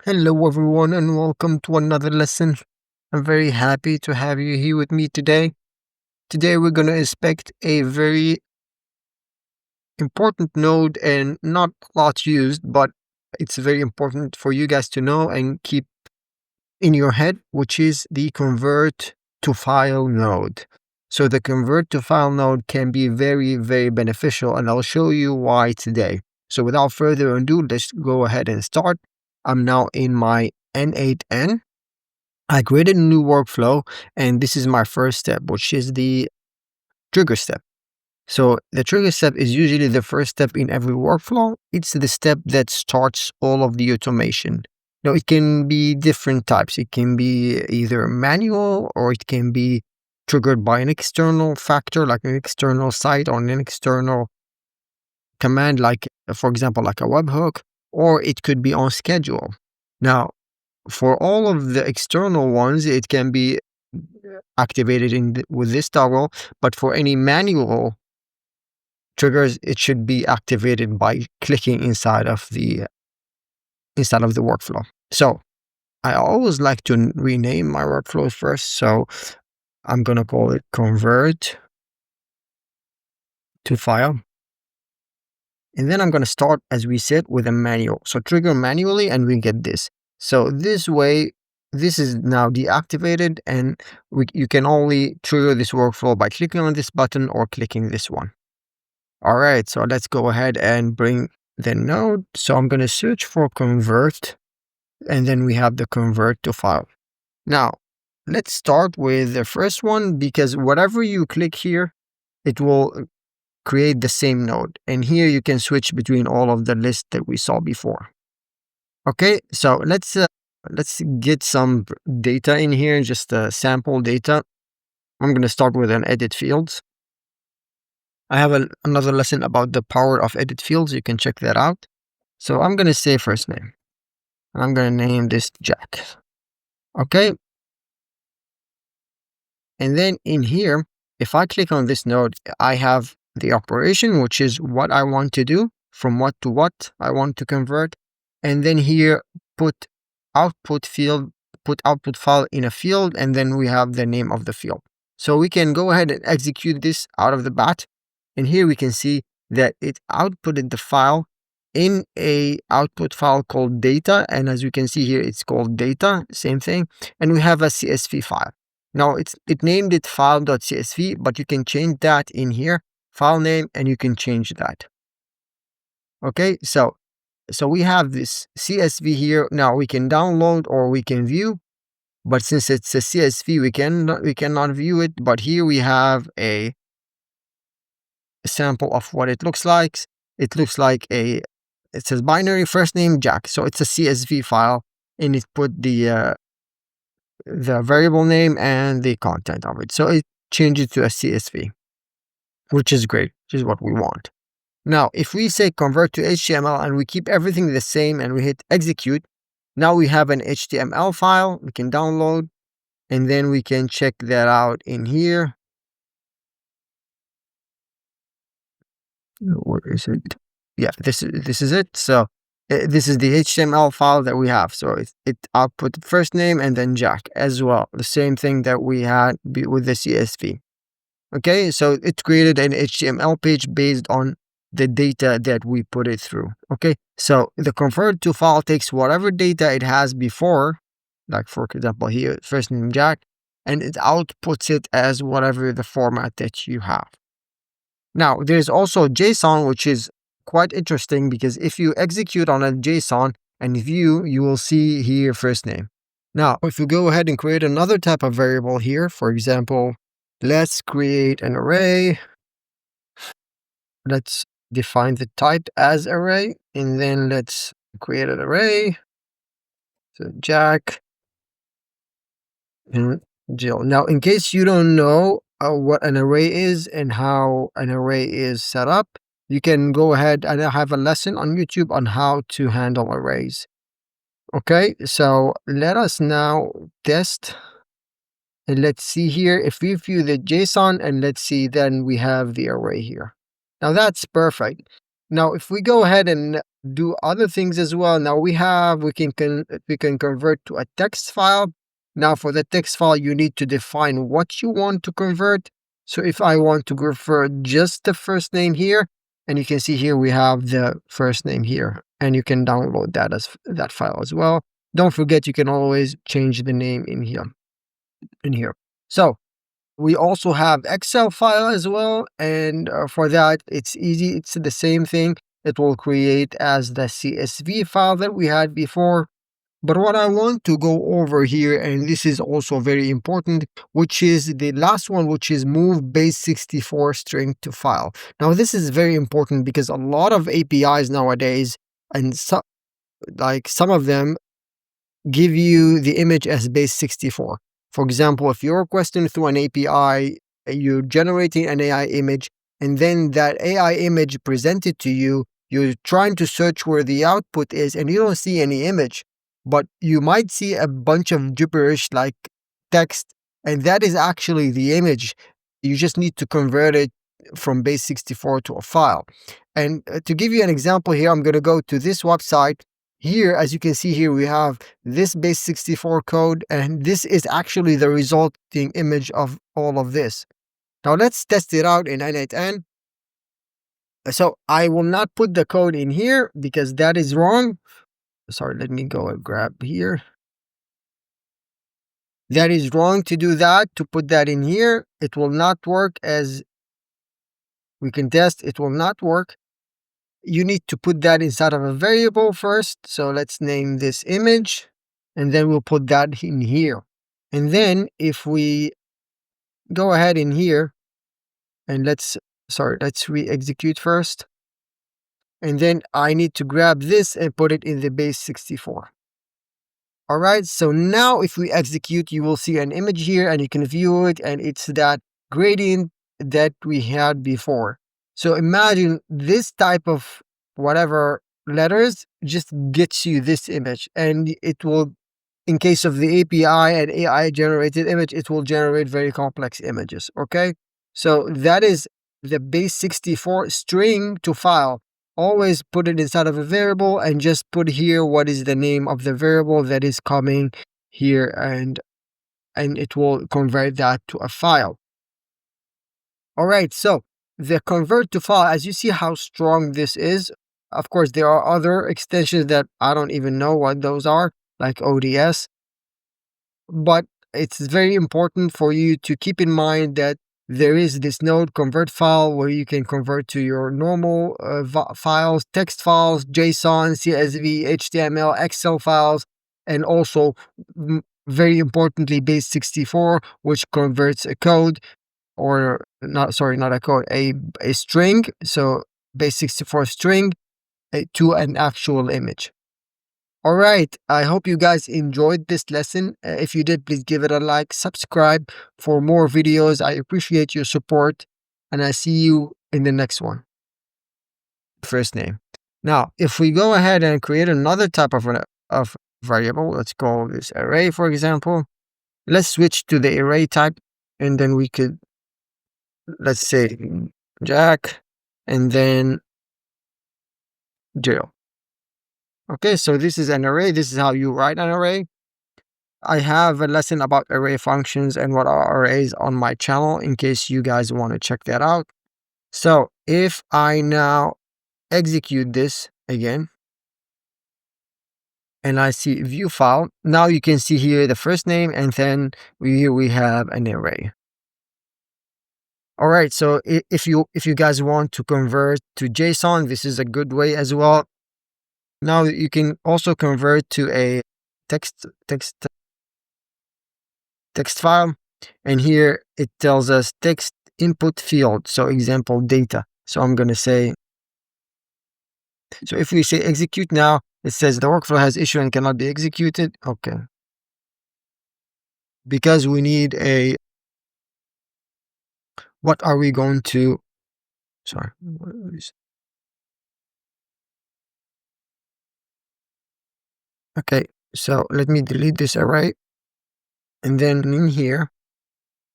Hello, everyone, and welcome to another lesson. I'm very happy to have you here with me today. Today, we're going to inspect a very important node and not a lot used, but it's very important for you guys to know and keep in your head, which is the convert to file node. So, the convert to file node can be very, very beneficial, and I'll show you why today. So, without further ado, let's go ahead and start. I'm now in my n8n. I created a new workflow, and this is my first step, which is the trigger step. So the trigger step is usually the first step in every workflow. It's the step that starts all of the automation. Now, it can be different types. It can be either manual or it can be triggered by an external factor, like an external site or an external command, like, for example, like a webhook, or it could be on schedule. Now, for all of the external ones, it can be activated with this toggle, but for any manual triggers, it should be activated by clicking inside of the workflow. So I always like to rename my workflows first. So I'm gonna call it convert to file. And then I'm going to start, as we said, with a manual. So trigger manually and we get this. So this way, this is now deactivated and you can only trigger this workflow by clicking on this button or clicking this one. All right, so let's go ahead and bring the node. So I'm going to search for convert and then we have the convert to file. Now, let's start with the first one because whatever you click here, it will create the same node. And here you can switch between all of the list that we saw before. Okay, so let's get some data in here, just sample data. I'm going to start with an edit fields. I have another lesson about the power of edit fields. You can check that out. So I'm going to say first name. And I'm going to name this Jack. Okay. And then in here, if I click on this node, I have the operation, which is what I want to do, from what to what I want to convert. And then here, put output file in a field, and then we have the name of the field. So we can go ahead and execute this out of the bat. And here we can see that it outputted the file in a output file called data. And as you can see here, it's called data, same thing. And we have a CSV file. Now it named it file.csv, but you can change that in here, file name, and you can change that. Okay, so we have this CSV here. Now we can download or we can view, but since it's a CSV, we cannot view it. But here we have a sample of what it looks like. It looks like it says binary first name Jack, so it's a CSV file, and it put the variable name and the content of it. So it changes to a CSV, which is great, which is what we want. Now, if we say convert to HTML and we keep everything the same and we hit execute, now we have an HTML file we can download, and then we can check that out in here. Where is it? Yeah, this is it. So this is the HTML file that we have. So it output first name and then Jack as well. The same thing that we had with the CSV. Okay, so it created an HTML page based on the data that we put it through. Okay, so the convert to file takes whatever data it has before, like for example here, first name Jack, and it outputs it as whatever the format that you have. Now, there's also JSON, which is quite interesting because if you execute on a JSON and view, you will see here first name. Now, if you go ahead and create another type of variable here, for example, let's create an array. Let's define the type as array, and then let's create an array. So Jack and Jill. Now, in case you don't know what an array is and how an array is set up, you can go ahead and I have a lesson on YouTube on how to handle arrays. Okay, so let us now test. And let's see here, if we view the JSON and let's see, then we have the array here. Now that's perfect. Now, if we go ahead and do other things as well, now we can convert to a text file. Now, for the text file, you need to define what you want to convert. So if I want to convert just the first name here, and you can see here we have the first name here, and you can download that as that file as well. Don't forget, you can always change the name in here. So we also have Excel file as well, and for that it's easy. It's the same thing. It will create as the CSV file that we had before. But what I want to go over here, and this is also very important, which is the last one, which is move base64 string to file. Now this is very important because a lot of APIs nowadays, and some of them give you the image as base64. For example, if you're requesting through an API, you're generating an AI image, and then that AI image presented to you, you're trying to search where the output is, and you don't see any image, but you might see a bunch of gibberish like text, and that is actually the image. You just need to convert it from base64 to a file. And to give you an example here, I'm going to go to this website. Here, as you can see here, we have this base64 code, and this is actually the resulting image of all of this. Now let's test it out in n8n. So I will not put the code in here because that is wrong. Sorry, let me go and grab here. That is wrong to do that, to put that in here. It will not work, as we can test. It will not work. You need to put that inside of a variable first. So let's name this image, and then we'll put that in here. And then if we go ahead in here and let's re-execute first. And then I need to grab this and put it in the base64. All right, so now if we execute, you will see an image here and you can view it, and it's that gradient that we had before. So imagine this type of whatever letters just gets you this image, and it will, in case of the API and AI generated image, it will generate very complex images. Okay, so that is the base64 string to file. Always put it inside of a variable and just put here what is the name of the variable that is coming here, and it will convert that to a file. All right, so the convert to file, as you see how strong this is. Of course, there are other extensions that I don't even know what those are, like ODS. But it's very important for you to keep in mind that there is this node convert file where you can convert to your normal files, text files, JSON, CSV, HTML, Excel files, and also very importantly base64, which converts a code, or not a code, a string. So base64 string to an actual image. All right, I hope you guys enjoyed this lesson. If you did, please give it a like, subscribe for more videos. I appreciate your support, and I see you in the next one. First name. Now, if we go ahead and create another type of variable, let's call this array, for example. Let's switch to the array type, and then we could, let's say, Jack, and then Jill. Okay, so this is an array. This is how you write an array. I have a lesson about array functions and what are arrays on my channel in case you guys want to check that out. So if I now execute this again, and I see view file, now you can see here the first name, and then here we have an array. All right, so if you guys want to convert to JSON, this is a good way as well. Now you can also convert to a text file, and here it tells us text input field, so example data. So I'm going to say, so if we say execute now, it says the workflow has issue and cannot be executed. Okay, because we need a, what are we going to, sorry, okay, so let me delete this array, and then in here,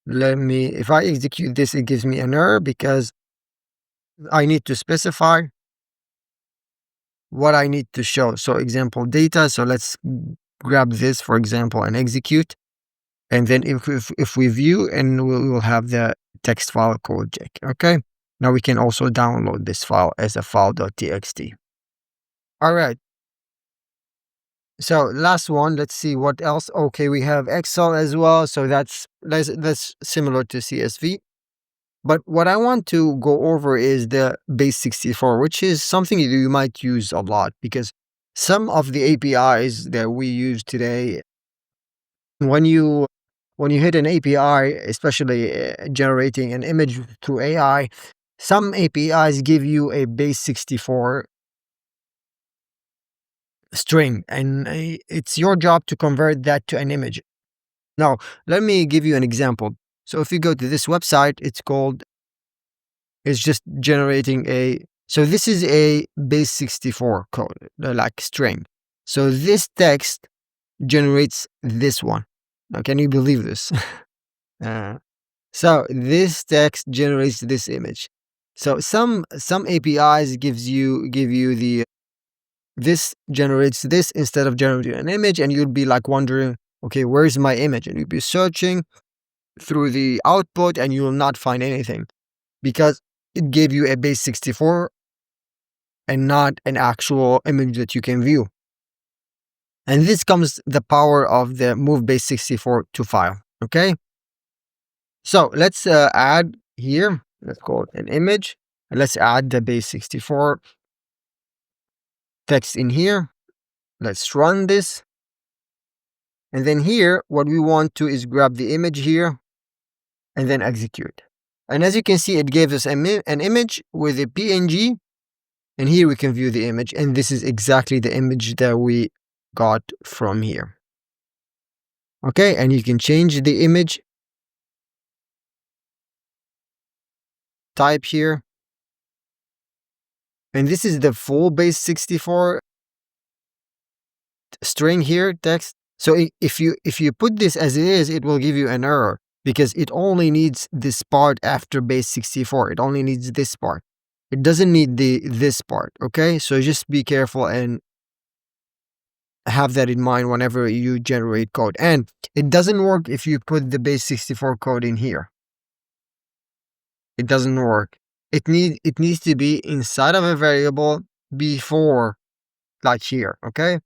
if I execute this, it gives me an error because I need to specify what I need to show. So example data. So let's grab this, for example, and execute. And then if we view, and we will have the text file called Jack. Okay. Now we can also download this file as a file.txt. All right. So last one, let's see what else. Okay, we have Excel as well. So that's similar to CSV. But what I want to go over is the base 64, which is something you might use a lot, because some of the APIs that we use today, when you hit an API, especially generating an image through AI, some APIs give you a base 64 string, and it's your job to convert that to an image. Now, let me give you an example. So if you go to this website, it's just generating so this is a base 64 code, like string. So this text generates this one. Now, can you believe this? So this text generates this image. So some APIs give you this generates this instead of generating an image, and you'd be like wondering, okay, where's my image? And you'd be searching through the output and you will not find anything, because it gave you a base 64 and not an actual image that you can view. And this comes the power of the move base 64 to file. Okay. So let's add here, let's call it an image. And let's add the base 64 text in here. Let's run this. And then here, what we want to is grab the image here and then execute. And as you can see, it gave us an image with a PNG. And here we can view the image. And this is exactly the image that we got from here. Okay, and you can change the image type here. And this is the full base 64 string here, text. So if you put this as it is, it will give you an error, because it only needs this part after base 64. It only needs this part. It doesn't need this part. Okay, so just be careful and have that in mind whenever you generate code. And it doesn't work if you put the base 64 code in here. It doesn't work. It needs to be inside of a variable before, like here. Okay,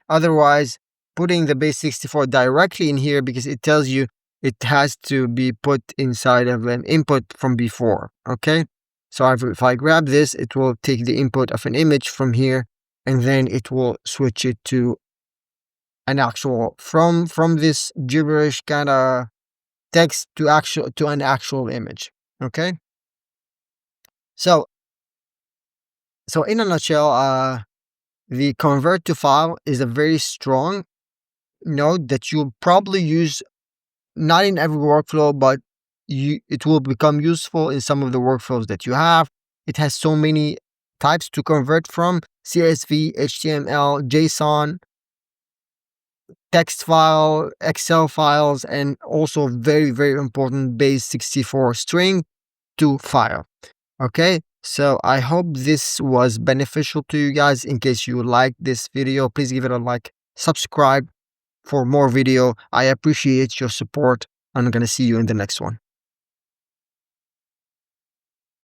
otherwise putting the base 64 directly in here, because it tells you it has to be put inside of an input from before. Okay, so if I grab this, it will take the input of an image from here, and then it will switch it to an actual from this gibberish kind of text to an actual image. Okay, so in a nutshell, the convert to file is a very strong node that you'll probably use not in every workflow, but it will become useful in some of the workflows that you have. It has so many types to convert from: CSV, HTML, JSON, text file, Excel files, and also very, very important base 64 string to file. Okay, so I hope this was beneficial to you guys. In case you like this video, please give it a like, subscribe for more video. I appreciate your support. I'm gonna see you in the next one.